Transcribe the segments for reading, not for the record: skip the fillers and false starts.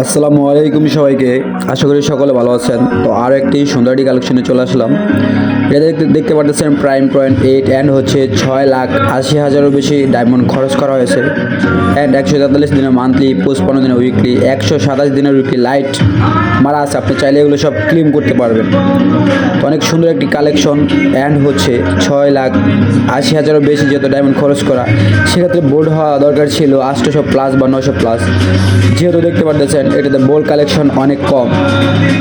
আসসালামু আলাইকুম সবাইকে। আশা করি সকলে ভালো আছেন। তো আরও একটি সুন্দরী কালেকশনে চলে আসলাম। এটা দেখতে পাচ্ছেন প্রাইম পয়েন্ট 8 অ্যান্ড হচ্ছে 6,80,000-এরও বেশি ডায়মন্ড খরচ করা হয়েছে। অ্যান্ড 143 দিনের মান্থলি, 55 দিনের উইকলি, 127 দিনের উইকলি লাইট মারা আছে। আপনি চাইলে এগুলো সব ক্লেম করতে পারবেন। তো অনেক সুন্দর একটি কালেকশন। অ্যান্ড হচ্ছে 6,80,000-এরও বেশি যেহেতু ডায়মন্ড খরচ করা, সেক্ষেত্রে বোর্ড হওয়া দরকার ছিল 800 প্লাস বা 900 প্লাস। যেহেতু দেখতে পাচ্ছেন এটাতে বোল্ড কালেকশন অনেক কম,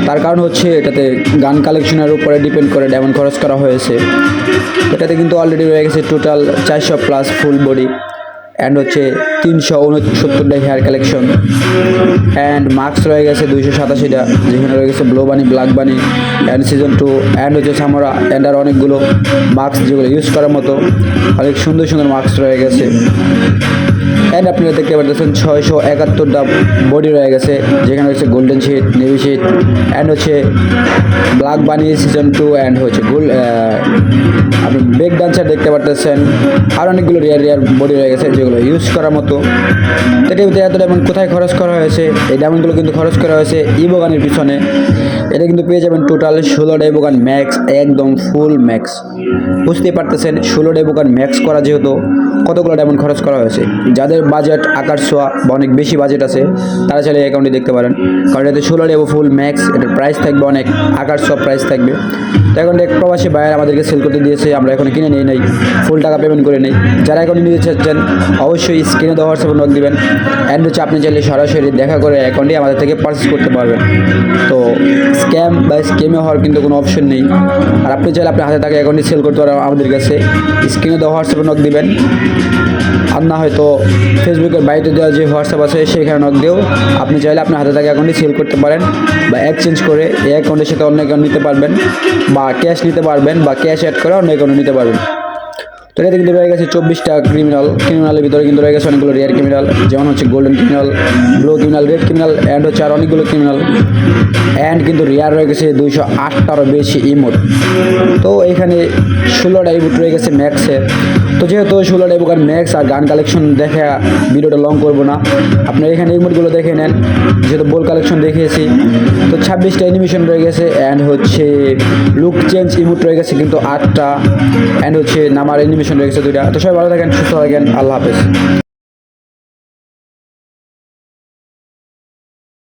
তার কারণ হচ্ছে এটাতে গান কালেকশনের উপরে ডিপেন্ড করে ডায়মন্ড খরচ করা হয়েছে। এটাতে কিন্তু অলরেডি রয়ে গেছে total 400 plus full body, and হচ্ছে 369টা হেয়ার কালেকশন, অ্যান্ড মার্কস রয়ে গেছে 287টা, যেখানে রয়ে গেছে ব্লো বানি, ব্ল্যাক বানি, অ্যান্ড সিজন 2, অ্যান্ড হচ্ছে সামোরা, অ্যান্ড আর অনেকগুলো মার্কস যেগুলো ইউজ করার মতো অনেক সুন্দর সুন্দর মার্কস রয়ে গেছে। অ্যান্ড আপনারা দেখতে পাচ্ছেন 671টা বডি রয়ে গেছে, যেখানে হচ্ছে golden sheet, navy sheet, and হচ্ছে ব্ল্যাক বানি সিজন 2, অ্যান্ড হচ্ছে আপনি ব্রেক ডান্সার দেখতে পাচ্ছেন। আর অনেকগুলো রিয়ার বডি রয়ে গেছে যেগুলো ইউজ করার মতো। এটাতে এত ডায়মন্ড কোথায় খরচ করা হয়েছে? এই ডায়মন্ডগুলো কিন্তু খরচ করা হয়েছে ইবোগানের পিছনে। এটা কিন্তু পেয়ে যাবেন টোটাল 16টা ইবোগান ম্যাক্স, একদম ফুল ম্যাক্স। বুঝতেই পারতেছেন 16টা ইবোগান ম্যাক্স করা যেহেতু কতগুলো ডায়মন্ড খরচ করা হয়েছে। যাদের বাজেট আকার ছোঁয়া বা অনেক বেশি বাজেট আছে তারা চাইলে এই অ্যাকাউন্টে দেখতে পারেন, কারণ এতে 16টা ফুল ম্যাক্স, এটার প্রাইস থাকবে অনেক আকার ছোঁয়া প্রাইস থাকবে। তো এখন এক প্রবাসী বায়ার আমাদেরকে সেল করতে দিয়েছে, আমরা এখন কিনে নিই নাই, ফুল টাকা পেমেন্ট করে নেই। যারা এখন নিতে চাচ্ছেন অবশ্যই স্ক্রিনে দেওয়া হোয়াটসঅ্যাপে নক দিবেন, অ্যান্ড হচ্ছে আপনি চাইলে সরাসরি দেখা করে অ্যাকাউন্টে আমাদের থেকে পারচেস করতে পারবেন। তো স্ক্যাম বা স্কেমে হওয়ার কিন্তু কোনো অপশন নেই। আর আপনি চাইলে আপনার হাতে থাকা অ্যাকাউন্টে সেল করতে পারেন আমাদের কাছে, স্ক্রিনে দেওয়া হোয়াটসঅ্যাপে নক দিবেন। আর না হয়তো ফেসবুকের বাইরে দেওয়া যে হোয়াটসঅ্যাপ আছে সেখানে নক দিয়েও আপনি চাইলে আপনার হাতে থাকা অ্যাকাউন্টে সেল করতে পারেন, বা এক্সচেঞ্জ করে এই অ্যাকাউন্টের সাথে অন্য অ্যাকাউন্ট নিতে পারবেন, বা ক্যাশ নিতে পারবেন, বা ক্যাশ অ্যাড করে অন্য অ্যাকাউন্টে নিতে পারবেন। তো এটাতে কিন্তু রয়ে গেছে 24টা ক্রিমিনালের ভিতরে কিন্তু রয়ে গেছে অনেকগুলো রেয়ার ক্রিমিনাল, যেমন হচ্ছে golden criminal, blue criminal, red criminal, and হচ্ছে আর অনেকগুলো ক্রিমিনাল। অ্যান্ড কিন্তু রেয়ার রয়ে গেছে 208টারও বেশি ইমোট। তো এখানে 16টা ইমোট রয়ে গেছে ম্যাক্সে। তো যেহেতু 16টা ইমোট ম্যাক্স আর গান কালেকশন দেখা ভিডিওটা লং করবো না, আপনারা এখানে ইমোটগুলো দেখে নেন, যেহেতু বোল কালেকশন দেখিয়েছি। তো 26টা অ্যানিমেশন রয়ে গেছে, অ্যান্ড হচ্ছে লুক চেঞ্জ ইমোট রয়ে গেছে কিন্তু 8টা, অ্যান্ড হচ্ছে নামার অ্যানিমেশন রয়ে গেছে 2টা। তো সবাই ভালো থাকেন, সুস্থ থাকেন, আল্লাহ হাফেজ।